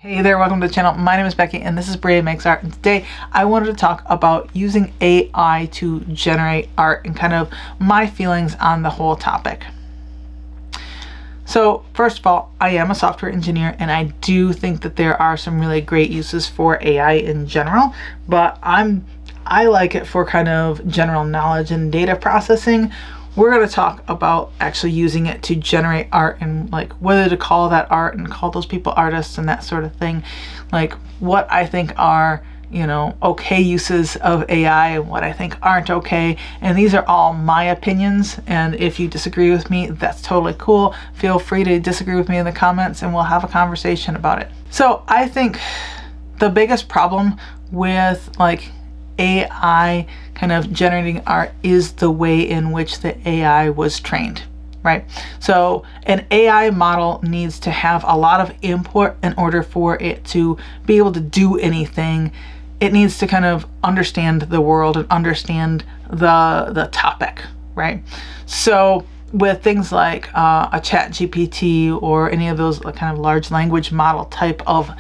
Hey there, welcome to the channel. My name is Becky and this is brea.makes.art, and today I wanted to talk about using AI to generate art and kind of my feelings on the whole topic. So first of all, I am a software engineer and I do think that there are some really great uses for AI in general, but I like it for kind of general knowledge and data processing. We're going to talk about actually using it to generate art and like whether to call that art and call those people artists and that sort of thing. Like what I think are, okay uses of AI and what I think aren't okay. And these are all my opinions. And if you disagree with me, that's totally cool. Feel free to disagree with me in the comments and we'll have a conversation about it. So I think the biggest problem with like AI kind of generating art is the way in which the AI was trained, right? So an AI model needs to have a lot of input in order for it to be able to do anything. It needs to kind of understand the world and understand the topic, right? So with things like a ChatGPT or any of those kind of large language model type of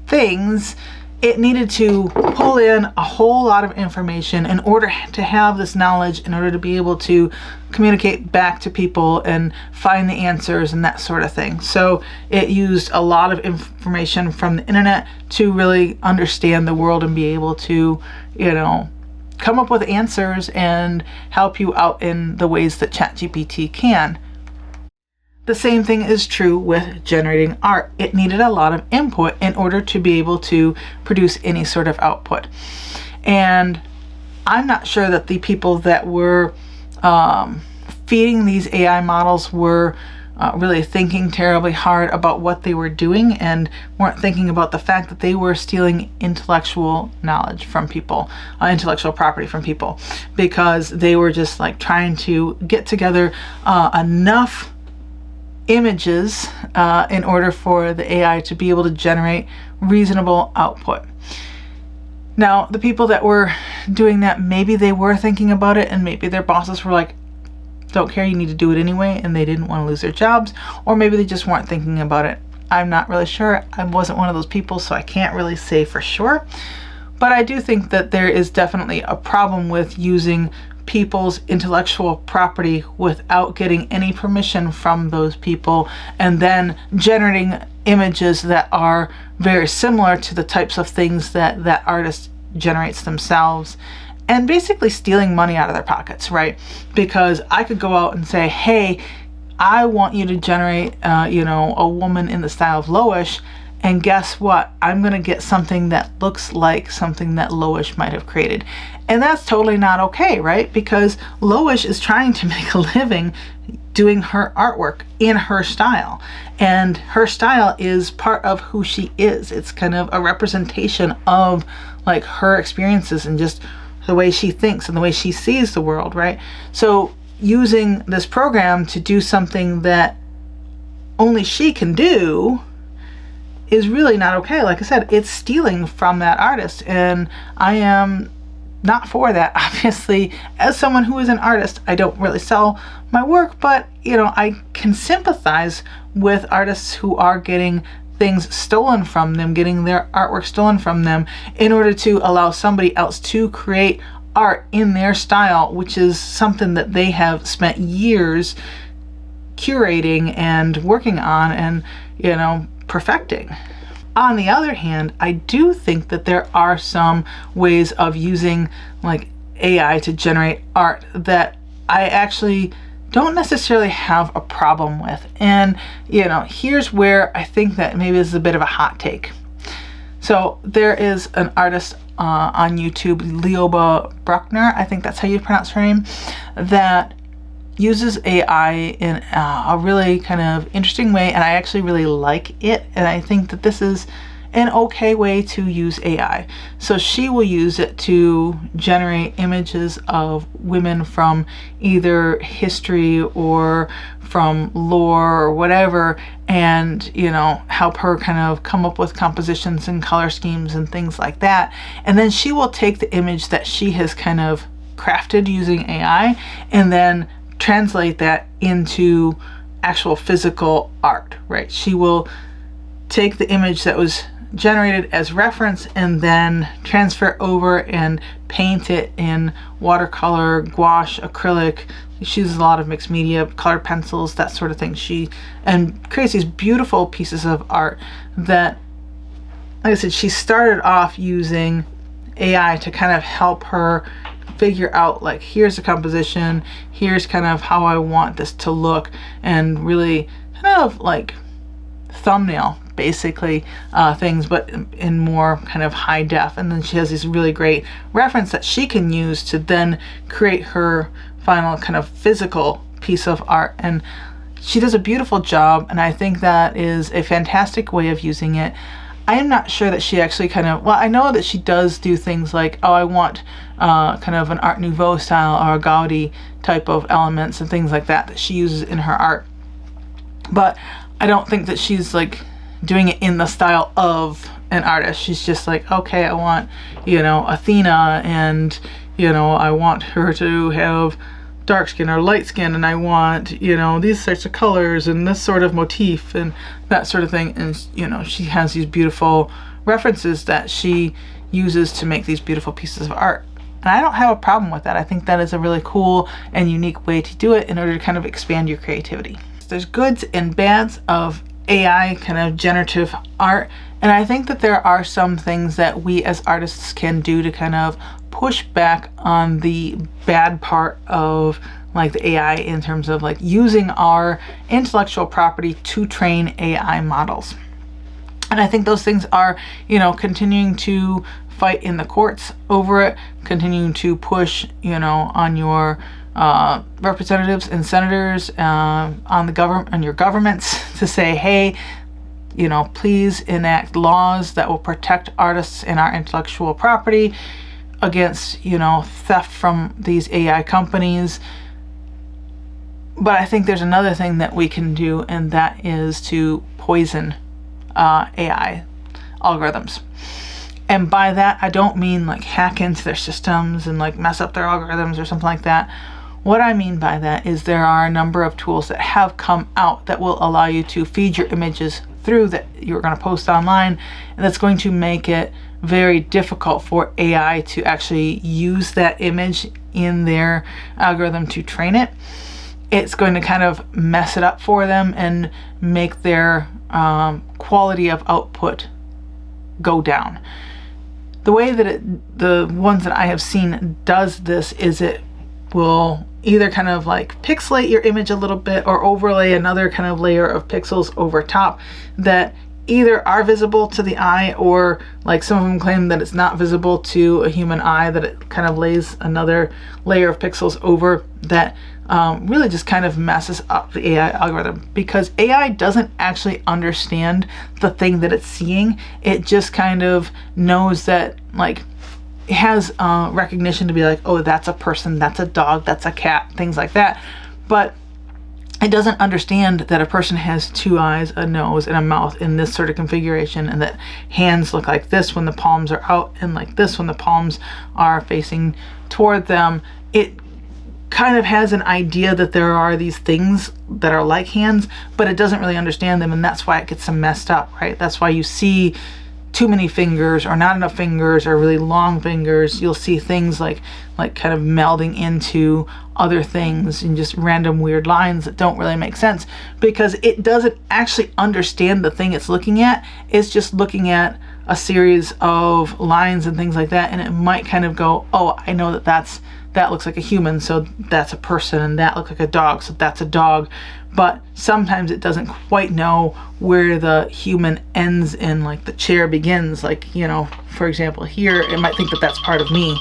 things, it needed to pull in a whole lot of information in order to have this knowledge, in order to be able to communicate back to people and find the answers and that sort of thing. So it used a lot of information from the internet to really understand the world and be able to, come up with answers and help you out in the ways that ChatGPT can. The same thing is true with generating art. It needed a lot of input in order to be able to produce any sort of output. And I'm not sure that the people that were feeding these AI models were really thinking terribly hard about what they were doing and weren't thinking about the fact that they were stealing intellectual knowledge from people, intellectual property from people, because they were just like trying to get together enough images in order for the AI to be able to generate reasonable output. Now, the people that were doing that, maybe they were thinking about it and maybe their bosses were like, don't care, you need to do it anyway, and they didn't want to lose their jobs, or maybe they just weren't thinking about it. I'm not really sure. I wasn't one of those people, so I can't really say for sure. But I do think that there is definitely a problem with using people's intellectual property without getting any permission from those people and then generating images that are very similar to the types of things that that artist generates themselves, and basically stealing money out of their pockets, right? Because I could go out and say, hey, I want you to generate a woman in the style of Loish, and guess what? I'm going to get something that looks like something that Loish might have created. And that's totally not okay, right? Because Loish is trying to make a living doing her artwork in her style. And her style is part of who she is. It's kind of a representation of like her experiences and just the way she thinks and the way she sees the world, right? So using this program to do something that only she can do is really not okay. Like I said, it's stealing from that artist, and I am not for that. Obviously, as someone who is an artist, I don't really sell my work, but I can sympathize with artists who are getting things stolen from them, getting their artwork stolen from them in order to allow somebody else to create art in their style, which is something that they have spent years curating and working on and perfecting. On the other hand, I do think that there are some ways of using like AI to generate art that I actually don't necessarily have a problem with. And here's where I think that maybe this is a bit of a hot take. So there is an artist on YouTube, Leoba Bruckner, I think that's how you pronounce her name, that uses AI in a really kind of interesting way, and I actually really like it, and I think that this is an okay way to use AI. So she will use it to generate images of women from either history or from lore or whatever, and help her kind of come up with compositions and color schemes and things like that. And then she will take the image that she has kind of crafted using AI and then translate that into actual physical art, right? She will take the image that was generated as reference and then transfer over and paint it in watercolor, gouache, acrylic. She uses a lot of mixed media, colored pencils, that sort of thing. And creates these beautiful pieces of art that, like I said, she started off using AI to kind of help her figure out, like, here's the composition, here's kind of how I want this to look, and really kind of like thumbnail basically things, but in more kind of high def. And then she has these really great reference that she can use to then create her final kind of physical piece of art. And she does a beautiful job, and I think that is a fantastic way of using it. I am not sure that she actually I know that she does do things like, oh, I want kind of an Art Nouveau style or a Gaudi type of elements and things like that she uses in her art. But I don't think that she's like doing it in the style of an artist. She's just like, okay, I want, Athena, and, I want her to have dark skin or light skin, and I want, these sorts of colors and this sort of motif and that sort of thing. And, she has these beautiful references that she uses to make these beautiful pieces of art. And I don't have a problem with that. I think that is a really cool and unique way to do it in order to kind of expand your creativity. There's goods and bads of AI kind of generative art, and I think that there are some things that we as artists can do to kind of push back on the bad part of like the AI in terms of like using our intellectual property to train AI models. And I think those things are, continuing to fight in the courts over it, continuing to push, on your representatives and senators, on your governments to say, hey, please enact laws that will protect artists and our intellectual property against, theft from these AI companies. But I think there's another thing that we can do, and that is to poison AI algorithms. And by that, I don't mean like hack into their systems and like mess up their algorithms or something like that. What I mean by that is there are a number of tools that have come out that will allow you to feed your images through that you're going to post online, and that's going to make it very difficult for AI to actually use that image in their algorithm to train it. It's going to kind of mess it up for them and make their quality of output go down. The way that the ones that I have seen does this is it will either kind of like pixelate your image a little bit or overlay another kind of layer of pixels over top that either are visible to the eye, or like some of them claim that it's not visible to a human eye, that it kind of lays another layer of pixels over that really just kind of messes up the AI algorithm, because AI doesn't actually understand the thing that it's seeing. It just kind of knows that, like, it has recognition to be like, oh, that's a person, that's a dog, that's a cat, things like that. But it doesn't understand that a person has two eyes, a nose, and a mouth in this sort of configuration, and that hands look like this when the palms are out and like this when the palms are facing toward them. It kind of has an idea that there are these things that are like hands, but it doesn't really understand them, and that's why it gets some messed up, right? That's why you see too many fingers or not enough fingers or really long fingers. You'll see things like kind of melding into other things and just random weird lines that don't really make sense, because it doesn't actually understand the thing it's looking at. It's just looking at a series of lines and things like that, and it might kind of go, oh, I know that looks like a human, so that's a person, and that looks like a dog, so that's a dog. But sometimes it doesn't quite know where the human ends and like the chair begins. Like, for example, here, it might think that that's part of me.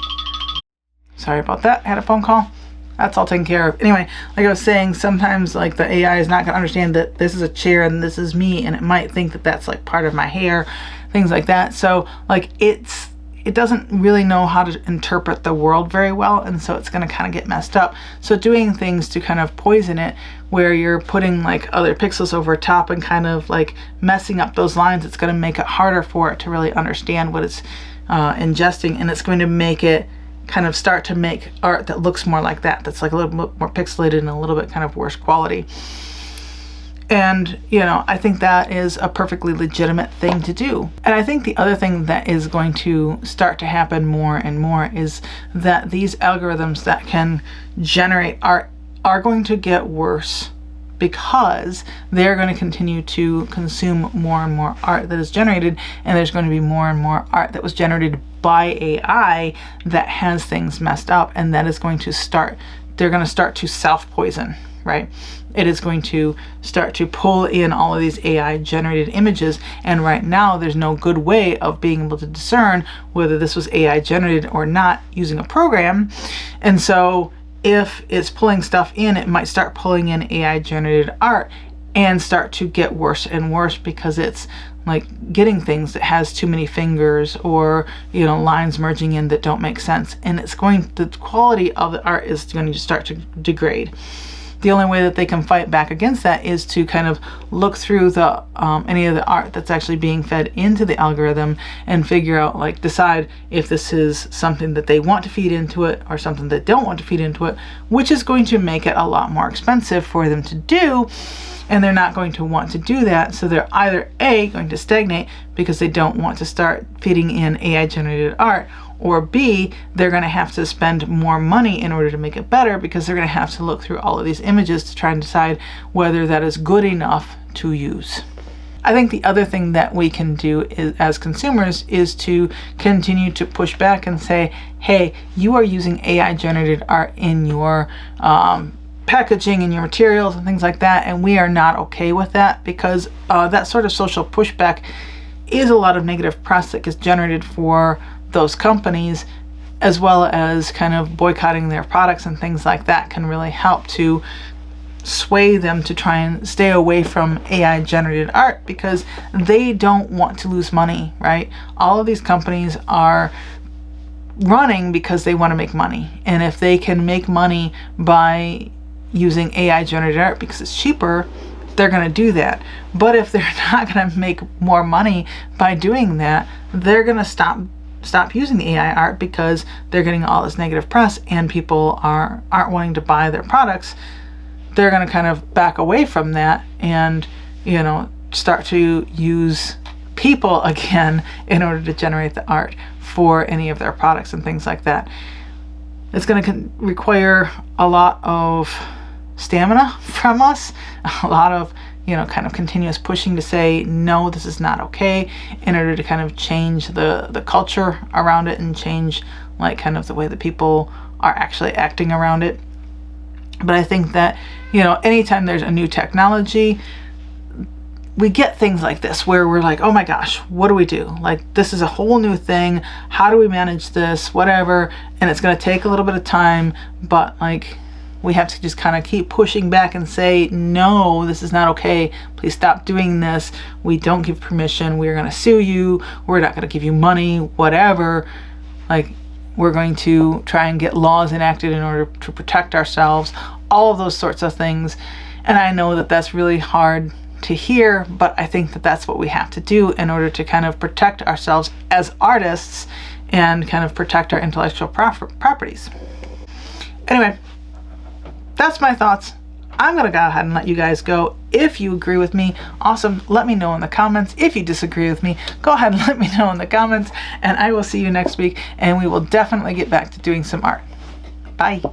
Sorry about that, I had a phone call. That's all taken care of. Anyway, like I was saying, sometimes like the AI is not going to understand that this is a chair and this is me, and it might think that that's like part of my hair, things like that. So like it doesn't really know how to interpret the world very well, and so it's going to kind of get messed up. So doing things to kind of poison it, where you're putting like other pixels over top and kind of like messing up those lines, it's going to make it harder for it to really understand what it's ingesting, and it's going to make it kind of start to make art that looks more like that's like a little bit more pixelated and a little bit kind of worse quality. And, I think that is a perfectly legitimate thing to do. And I think the other thing that is going to start to happen more and more is that these algorithms that can generate art are going to get worse, because they're going to continue to consume more and more art that is generated, and there's going to be more and more art that was generated by AI that has things messed up, and that is going to they're going to start to self-poison, right? It is going to start to pull in all of these AI generated images, and right now there's no good way of being able to discern whether this was AI generated or not using a program. And so if it's pulling stuff in, it might start pulling in AI generated art and start to get worse and worse, because it's like getting things that has too many fingers, or lines merging in that don't make sense, and the quality of the art is going to start to degrade. The only way that they can fight back against that is to kind of look through the any of the art that's actually being fed into the algorithm and figure out, like, decide if this is something that they want to feed into it or something that they don't want to feed into it, which is going to make it a lot more expensive for them to do. And they're not going to want to do that, so they're either A, going to stagnate because they don't want to start feeding in AI generated art, or B, they're going to have to spend more money in order to make it better, because they're going to have to look through all of these images to try and decide whether that is good enough to use. I think the other thing that we can do as consumers is to continue to push back and say, hey, you are using AI generated art in your packaging and your materials and things like that, and we are not okay with that, because that sort of social pushback is a lot of negative press that gets generated for those companies, as well as kind of boycotting their products and things like that can really help to sway them to try and stay away from AI generated art, because they don't want to lose money, right? All of these companies are running because they want to make money, and if they can make money by using AI generated art because it's cheaper, they're going to do that. But if they're not going to make more money by doing that, they're going to stop using the AI art, because they're getting all this negative press and people aren't wanting to buy their products. They're going to kind of back away from that and start to use people again in order to generate the art for any of their products and things like that. It's going to require a lot of stamina from us, a lot of kind of continuous pushing to say, no, this is not okay, in order to kind of change the culture around it and change like kind of the way that people are actually acting around it. But I think that anytime there's a new technology, we get things like this where we're like, oh my gosh, what do we do? Like, this is a whole new thing. How do we manage this? Whatever. And it's going to take a little bit of time, but like, we have to just kind of keep pushing back and say, no, this is not okay. Please stop doing this. We don't give permission. We're going to sue you. We're not going to give you money, whatever. Like, we're going to try and get laws enacted in order to protect ourselves, all of those sorts of things. And I know that that's really hard to hear, but I think that that's what we have to do in order to kind of protect ourselves as artists and kind of protect our intellectual properties. Anyway, that's my thoughts. I'm going to go ahead and let you guys go. If you agree with me, awesome. Let me know in the comments. If you disagree with me, go ahead and let me know in the comments. And I will see you next week. And we will definitely get back to doing some art. Bye.